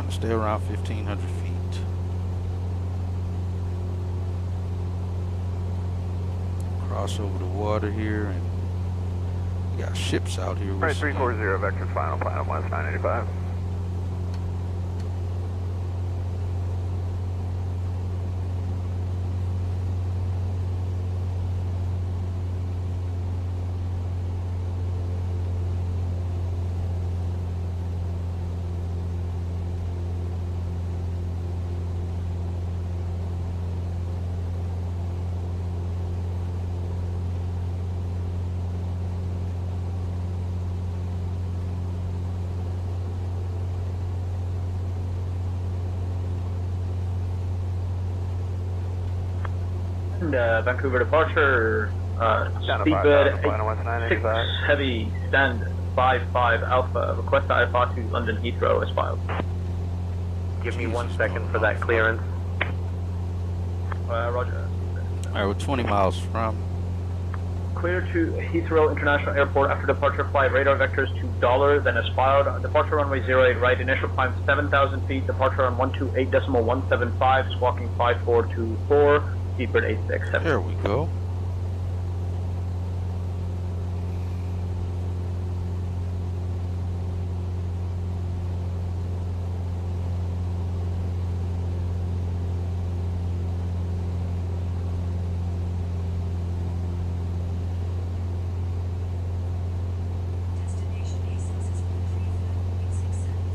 Stay around 1,500 feet. Cross over the water here, and we got ships out here. Right, 340, vector final, final 1985. Vancouver departure, speedbird 86 heavy, stand 55 Alpha, request IFR to London Heathrow as filed. Give me 1 second for that clearance. Roger. Alright, we're 20 miles from. Clear to Heathrow International Airport after departure flight, radar vectors to dollar, then as filed. Departure runway 08 right, initial climb 7,000 feet, departure on 128.175, squawking 5424. Speedbird 867. There we go. Destination A6 is 135.67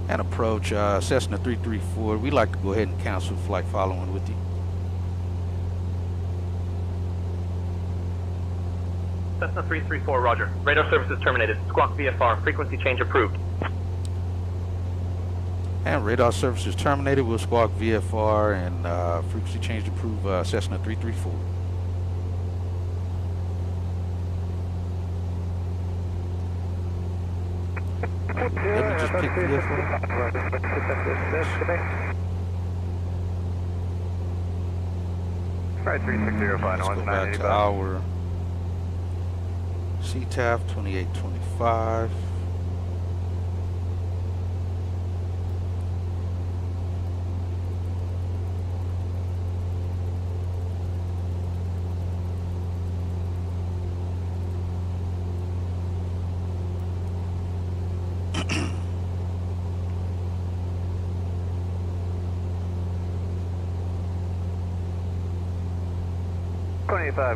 And approach Cessna 334. We'd like to go ahead and cancel flight following with you. Cessna 334, roger. Radar services terminated. Squawk VFR. Frequency change approved. And radar services terminated. We'll squawk VFR and frequency change approved Cessna 334. Let me just pick VFR. Right, 360, Let's go back to our CTAF 2825.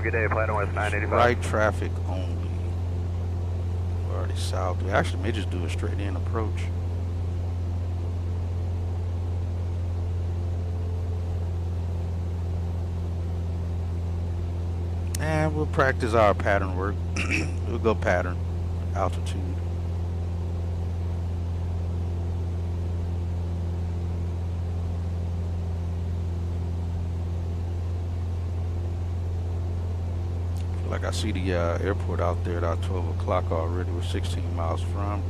Good day, Platinum West 985. Right traffic only. We're already south. We actually may just do a straight in approach. And we'll practice our pattern work. We'll go pattern, altitude. Like I see the airport out there at 12 o'clock already. We're 16 miles from.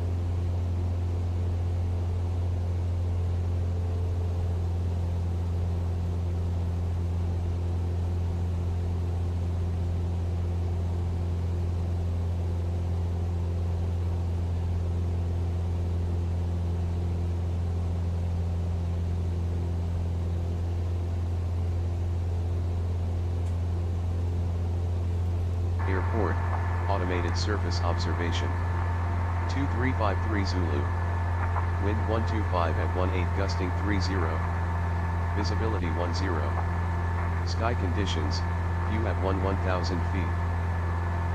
automated surface observation. 2353 Zulu. Wind 125 at 18 gusting 30. Visibility 10. Sky conditions, view at 1000 feet.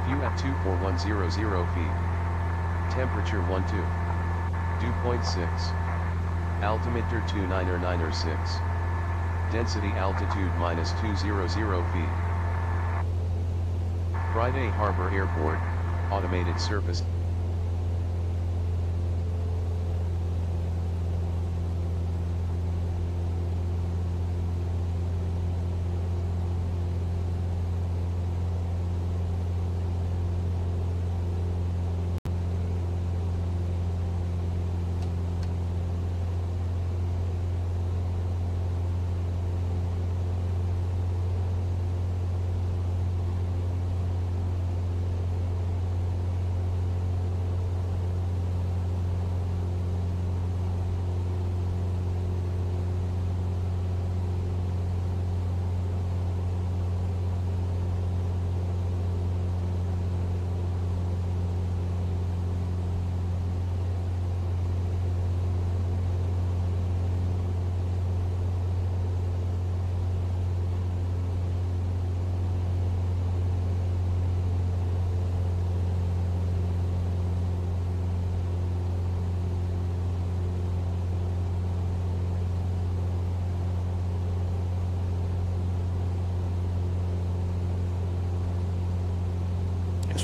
View at 24100 feet. Temperature 12. Dew point 6. Altimeter 29906. Density altitude minus 200 feet. Friday Harbor Airport, automated surface.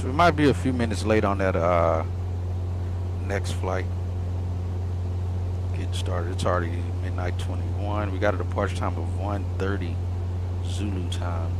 We might be a few minutes late on that next flight. Getting started. It's already midnight 21. We got a departure time of 1:30 Zulu time.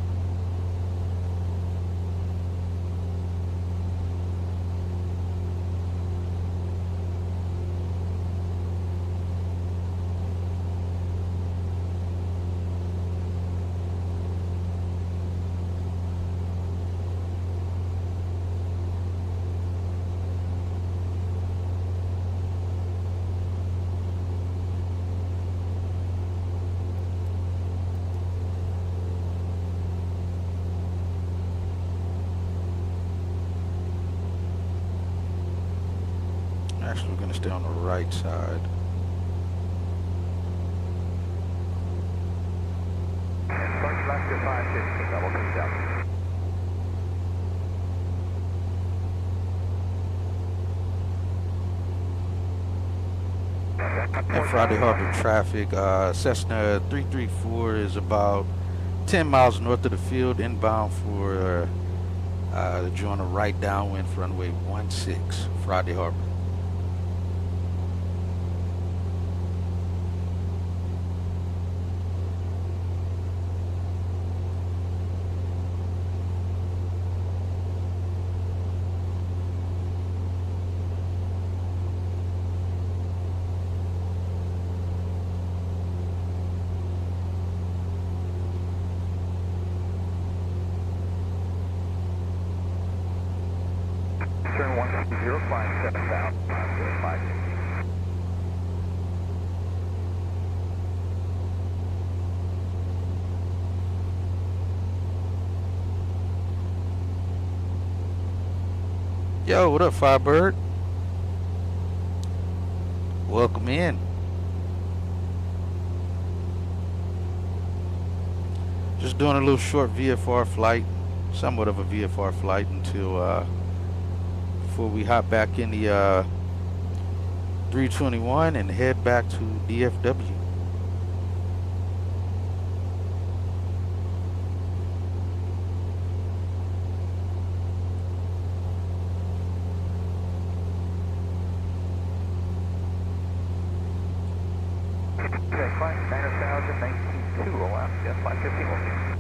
Actually, we're going to stay on the right side. Approach left to 550, double concept. And Friday Harbor traffic, Cessna 334 is about 10 miles north of the field, inbound for join a right downwind for runway 16, Friday Harbor. Turn 130, climb 7,000, 5. Yo, what up, Firebird? Welcome in. Just doing a little short VFR flight, somewhat of a VFR flight until before we hop back in the 321 and head back to DFW. Okay, flight 9,000, 19.2, Alaska, 551.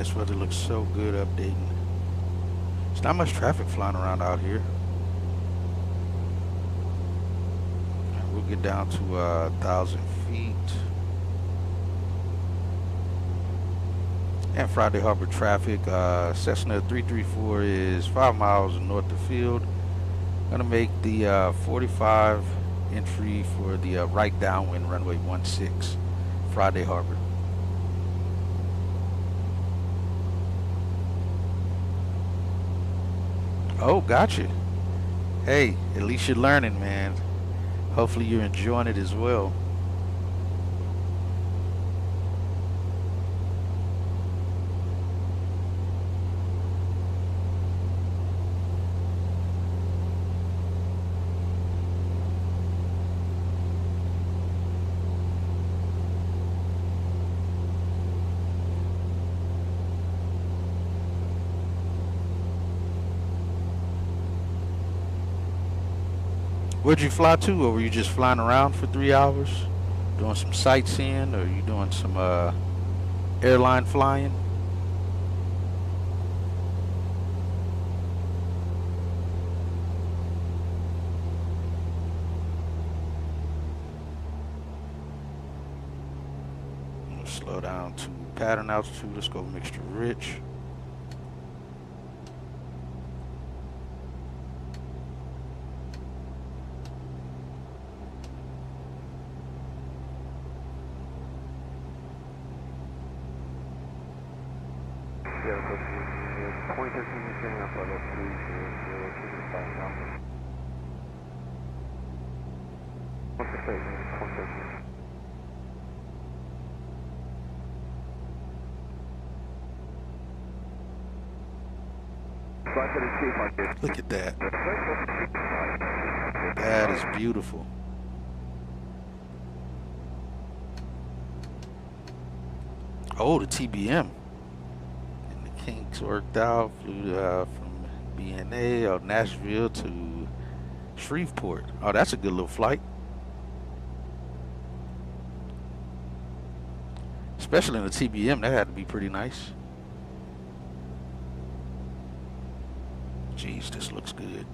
this weather looks so good updating. There's not much traffic flying around out here. And we'll get down to 1,000 feet. And Friday Harbor traffic, Cessna 334 is 5 miles north of field. Gonna make the 45 entry for the right downwind runway 16, Friday Harbor. Oh, gotcha. Hey, at least you're learning, man. Hopefully you're enjoying it as well. Where'd you fly to, or were you just flying around for 3 hours, doing some sightseeing, or are you doing some airline flying? Slow down to pattern altitude. Let's go mixture rich. Look at that. That is beautiful. Oh, the TBM. And the kinks worked out. Flew from BNA or Nashville to Shreveport. Oh, that's a good little flight. Especially in the TBM, that had to be pretty nice. Jeez, this looks good.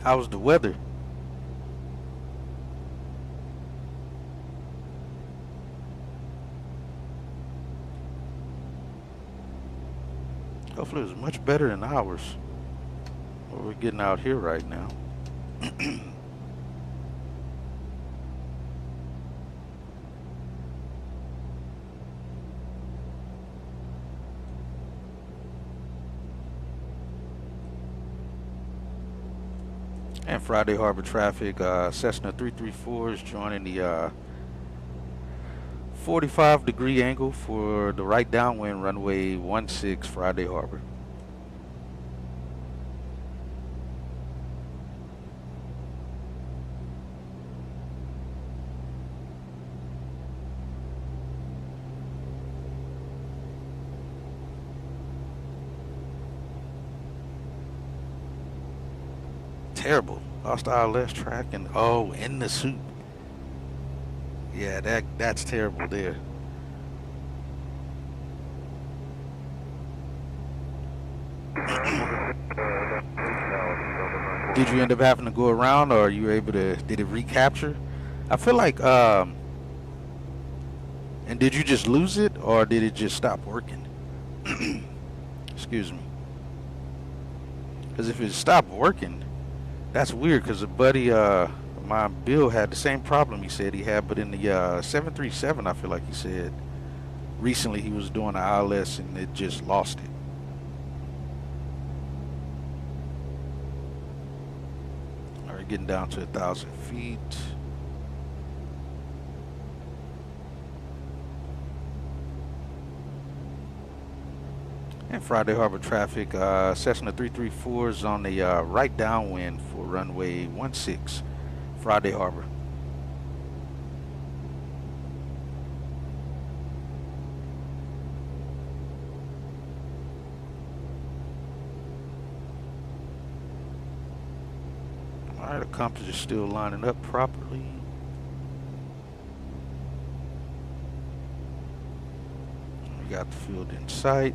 How's the weather? Hopefully it was much better than ours. What we're getting out here right now. And Friday Harbor traffic, Cessna 334 is joining the 45-degree angle for the right downwind runway 16, Friday Harbor. Terrible. Lost ILS track and oh, in the soup. Yeah, that's terrible there. Did you end up having to go around, or you were able to? Did it recapture? I feel like. And did you just lose it, or did it just stop working? Excuse me. Because if it stopped working. That's weird, because a buddy of mine, Bill, had the same problem he said he had, but in the 737, I feel like he said recently he was doing an ILS and it just lost it. All right, getting down to 1,000 feet. And Friday Harbor traffic, Cessna 334 is on the right downwind for runway 16, Friday Harbor. Alright, the compass is still lining up properly. We got the field in sight.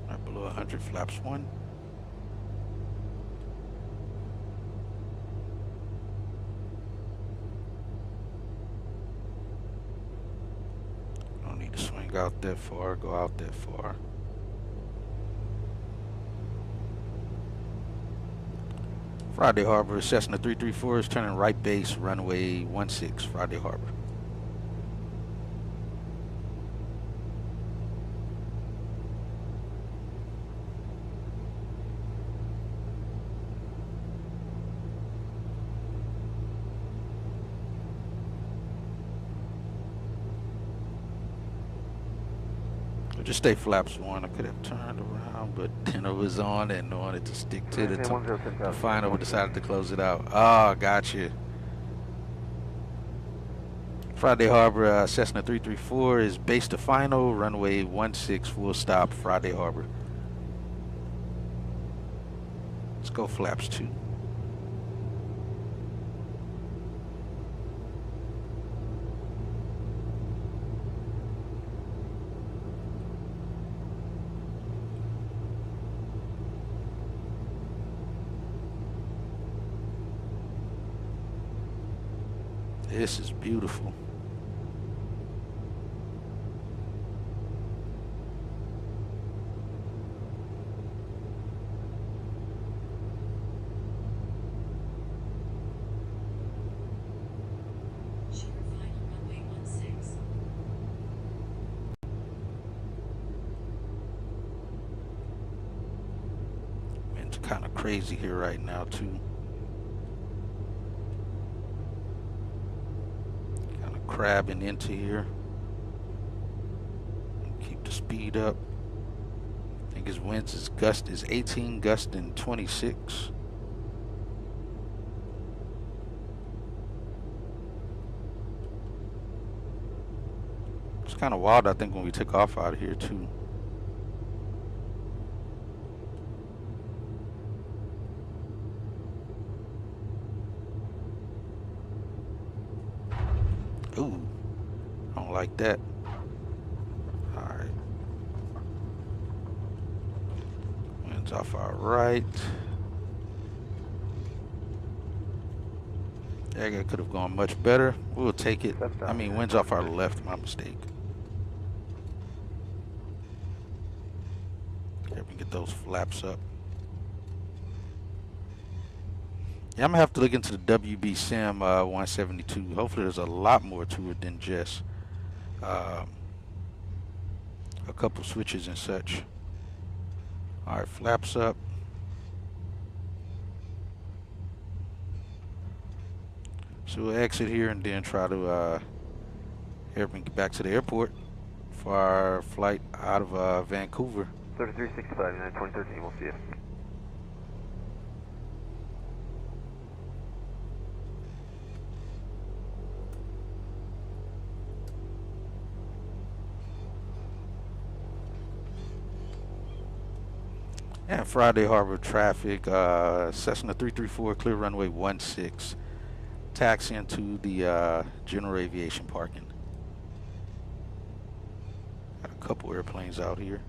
Right below 100, flaps 1. Don't need to swing out that far, go out that far. Friday Harbor, Cessna 334 is turning right base, runway 16, Friday Harbor. Just stay flaps 1. I could have turned around, but then it was on and wanted to stick to the final. We decided to close it out. Oh, gotcha. Friday Harbor, Cessna 334 is base to final, runway 16, full stop, Friday Harbor. Let's go flaps 2. This is beautiful. Shore final runway 16. It's kind of crazy here right now too. Crabbing into here. Keep the speed up. I think his winds is gust is 18, gusting 26. It's kind of wild, I think, when we took off out of here too. Ooh, I don't like that. Alright. Winds off our right. Yeah, could have gone much better. We'll take it. I mean, winds off our left, my mistake. Let me get those flaps up. Yeah, I'm gonna have to look into the WB Sim 172. Hopefully there's a lot more to it than just a couple switches and such. Alright, flaps up. So we'll exit here and then try to get back to the airport for our flight out of Vancouver. 3365, United 2013, we'll see you. And Friday Harbor traffic, Cessna 334, clear runway 16. Taxi into the general aviation parking. Got a couple airplanes out here.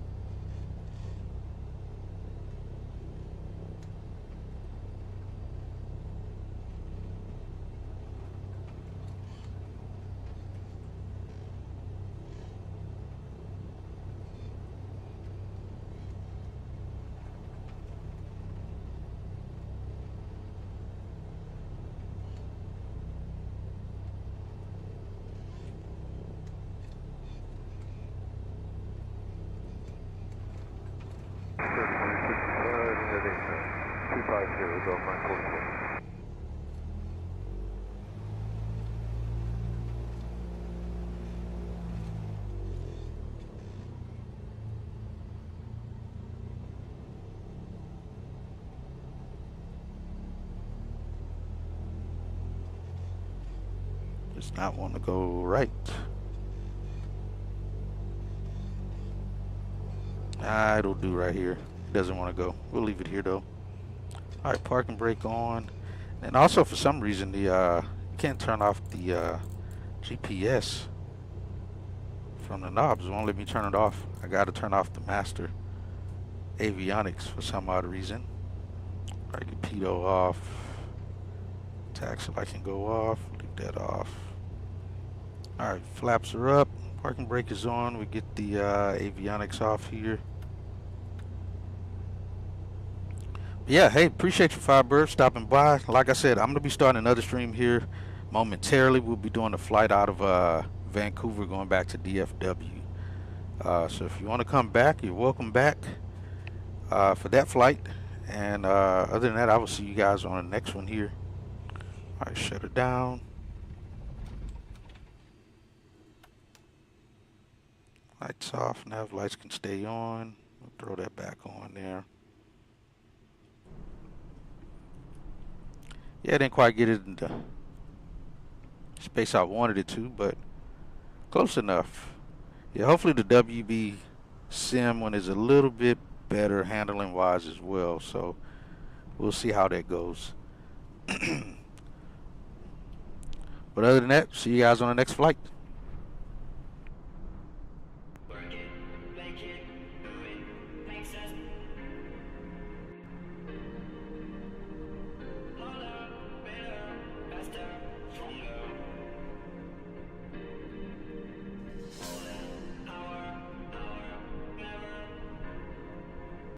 Does not want to go right. It'll do right here. Doesn't want to go. We'll leave it here though. All right, parking brake on. And also for some reason the you can't turn off the GPS from the knobs. It won't let me turn it off. I got to turn off the master avionics for some odd reason. All right, get pitot off. Taxi light can go off. Leave that off. All right, flaps are up. Parking brake is on. We get the avionics off here. Yeah, hey, appreciate you, Firebird, stopping by. Like I said, I'm going to be starting another stream here momentarily. We'll be doing a flight out of Vancouver going back to DFW. So if you want to come back, you're welcome back for that flight. And other than that, I will see you guys on the next one here. All right, shut it down. Lights off. Nav lights can stay on. We'll throw that back on there. Yeah, I didn't quite get it in the space I wanted it to, but close enough. Yeah, hopefully the WB Sim one is a little bit better handling wise as well, so we'll see how that goes. But other than that, see you guys on the next flight.